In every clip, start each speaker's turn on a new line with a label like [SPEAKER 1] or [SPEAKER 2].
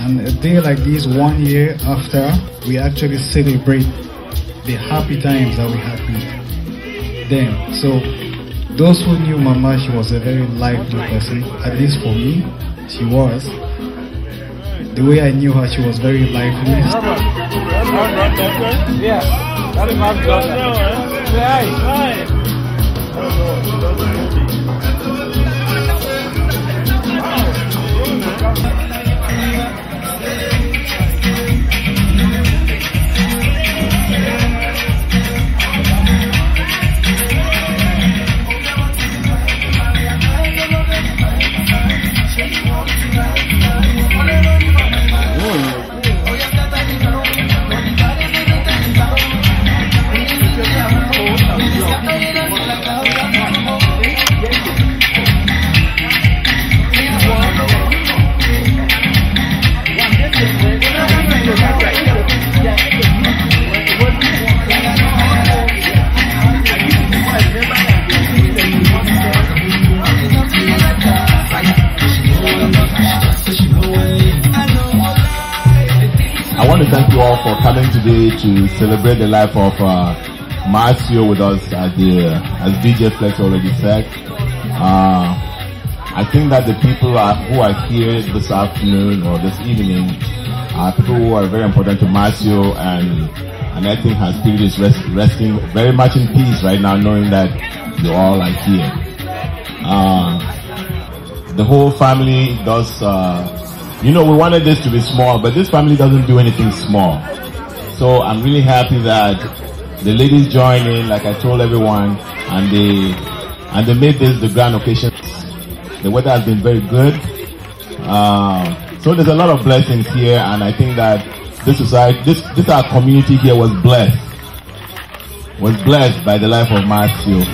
[SPEAKER 1] And a day like this, 1 year after, we actually celebrate the happy times that we had then. So those who knew Mama, she was a very lively person. At least for me, she was. The way I knew her, she was very lively.
[SPEAKER 2] Yeah, that is my brother.
[SPEAKER 3] I want to thank you all for coming today to celebrate the life of Marcio with us as DJ Flex already said. I think that the people who are here this afternoon or this evening are people who are very important to Marcio, and I think her spirit is resting very much in peace right now, knowing that you all are here. The whole family does. We wanted this to be small, but this family doesn't do anything small. So I'm really happy that the ladies joined in, like I told everyone, and they made this the grand occasion. The weather has been very good. So there's a lot of blessings here, and I think that this our community here was blessed by the life of Marcio.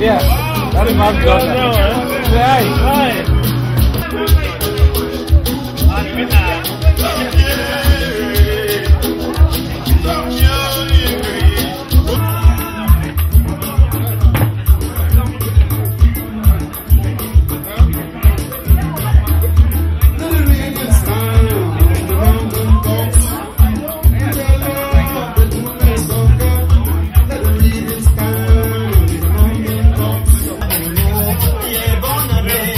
[SPEAKER 3] Yeah, that is my brother.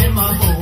[SPEAKER 4] Mambo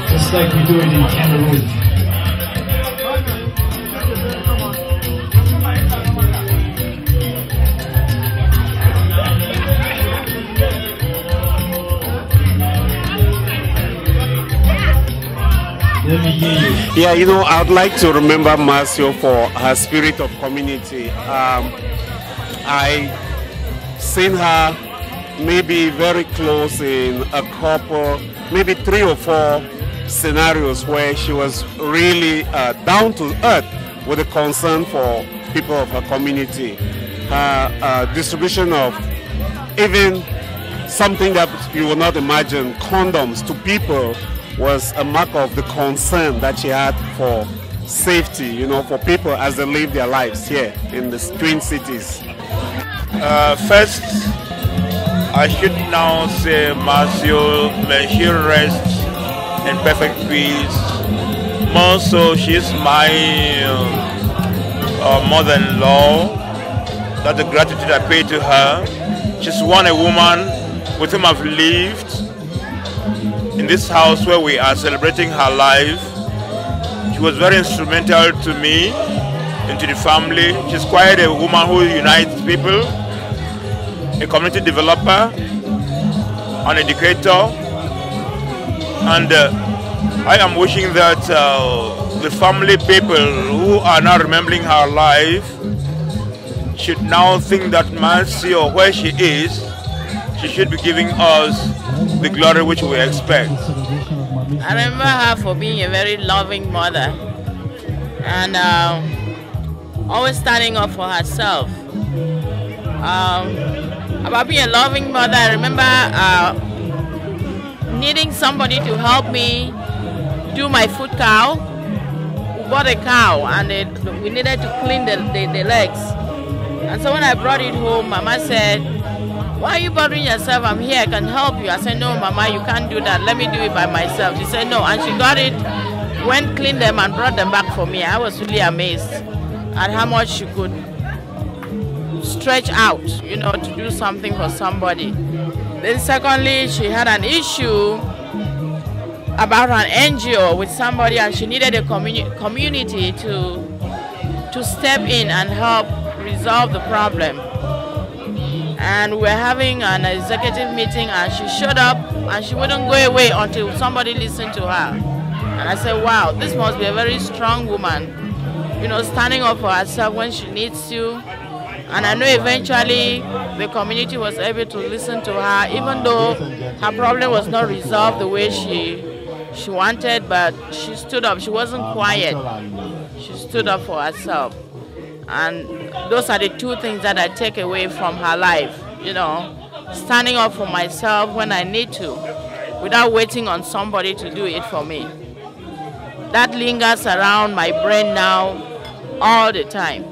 [SPEAKER 1] Just like we do it in Cameroon. Let me hear you.
[SPEAKER 4] Yeah, you know, I'd like to remember Marcio for her spirit of community. I seen her maybe very close in a couple, maybe 3 or 4 scenarios where she was really down to earth with a concern for people of her community. Her distribution of even something that you would not imagine, condoms to people, was a mark of the concern that she had for safety, you know, for people as they live their lives here in the Twin Cities.
[SPEAKER 2] First, I should now say Marcio, may she rest in perfect peace. More so, she's my mother-in-law. That's the gratitude I pay to her. She's one a woman with whom I've lived in this house where we are celebrating her life. She was very instrumental to me and to the family. She's quite a woman who unites people, a community developer, an educator, and I am wishing that the family people who are now remembering her life should now think that Mercy, or where she is, she should be giving us the glory which we expect.
[SPEAKER 5] I remember her for being a very loving mother and always standing up for herself. About being a loving mother, I remember needing somebody to help me do my food cow. We bought a cow and we needed to clean the legs. And so when I brought it home, Mama said, "Why are you bothering yourself? I'm here, I can help you." I said, "No, Mama, you can't do that. Let me do it by myself." She said, "No." And she got it, went, cleaned them, and brought them back for me. I was really amazed at how much she could stretch out, you know, to do something for somebody. Then secondly, she had an issue about an NGO with somebody, and she needed a community to step in and help resolve the problem. And we were having an executive meeting, and she showed up and she wouldn't go away until somebody listened to her. And I said, wow, this must be a very strong woman, you know, standing up for herself when she needs to. And I know eventually the community was able to listen to her, even though her problem was not resolved the way she wanted, but she stood up. She wasn't quiet. She stood up for herself. And those are the two things that I take away from her life, you know, standing up for myself when I need to, without waiting on somebody to do it for me. That lingers around my brain now all the time.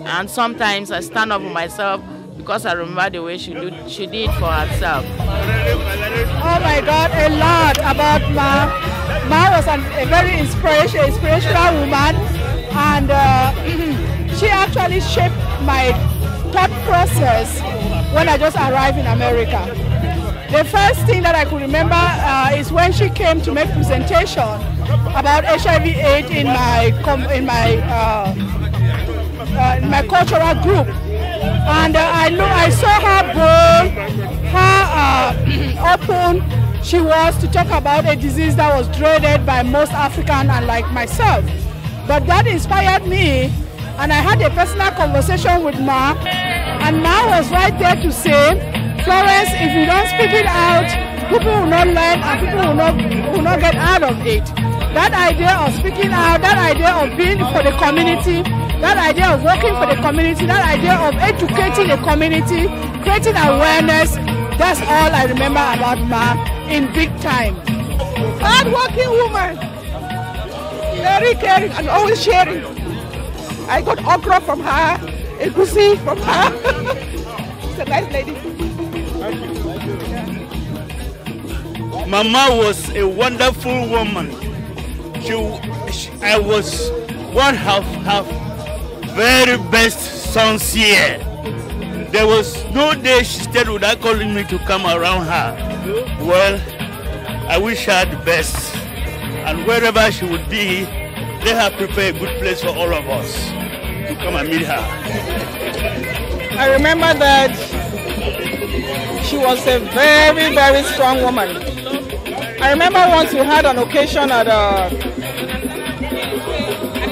[SPEAKER 5] And sometimes I stand up for myself because I remember the way she did for herself.
[SPEAKER 6] Oh my God, a lot about Ma. Ma was a very inspirational woman, and she actually shaped my thought process when I just arrived in America. The first thing that I could remember is when she came to make presentation about HIV/AIDS in my cultural group, and I saw her bold, how open she was to talk about a disease that was dreaded by most Africans and like myself. But that inspired me, and I had a personal conversation with Ma, and Ma was right there to say, Florence, if you don't speak it out, people will not learn and people will not get out of it. That idea of speaking out, that idea of being for the community, that idea of working for the community, that idea of educating the community, creating awareness, that's all I remember about Ma in big time. Hard-working woman, very caring and always sharing. I got okra from her, egusi from her. She's a nice lady.
[SPEAKER 7] Mama was a wonderful woman. I was one half very best sons here. There was no day she stayed without calling me to come around her. Well, I wish her the best. And wherever she would be, let her prepare a good place for all of us to come and meet her.
[SPEAKER 6] I remember that she was a very, very strong woman. I remember once we had an occasion at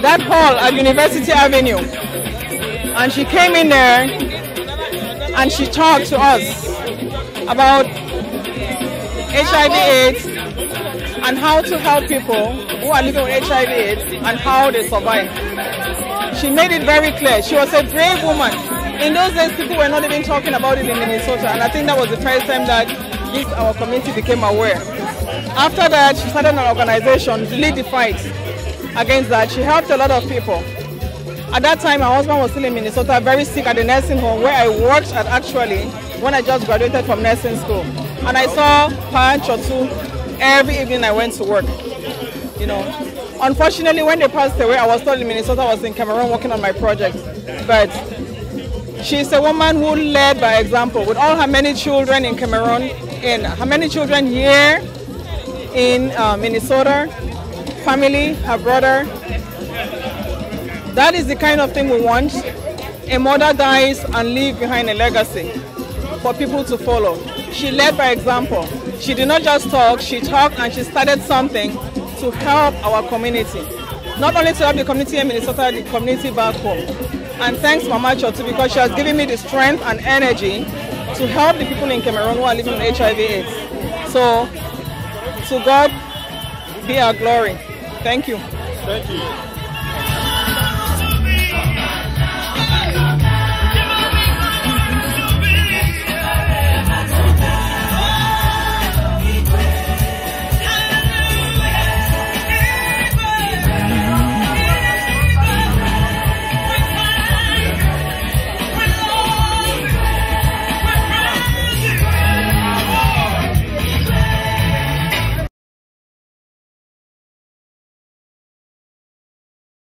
[SPEAKER 6] that hall at University Avenue, and she came in there and she talked to us about HIV/AIDS and how to help people who are living with HIV/AIDS and how they survive. She made it very clear. She was a brave woman. In those days, people were not even talking about it in Minnesota, and I think that was the first time that our community became aware. After that, she started an organization to lead the fight against that. She helped a lot of people. At that time, my husband was still in Minnesota, very sick at the nursing home where I worked at actually when I just graduated from nursing school. And I saw Siona Nchotu every evening I went to work. You know, unfortunately, when they passed away, I was still in Minnesota. I was in Cameroon working on my project. But she's a woman who led by example with all her many children in Cameroon, and her many children here in Minnesota, family, her brother. That is the kind of thing we want. A mother dies and leaves behind a legacy for people to follow. She led by example. She did not just talk, she talked and she started something to help our community. not only to help the community in Minnesota, the community back home. And thanks Mama Nchotu, because she has given me the strength and energy to help the people in Cameroon who are living with HIV/AIDS. So, to God be our glory. Thank you.
[SPEAKER 2] Thank you.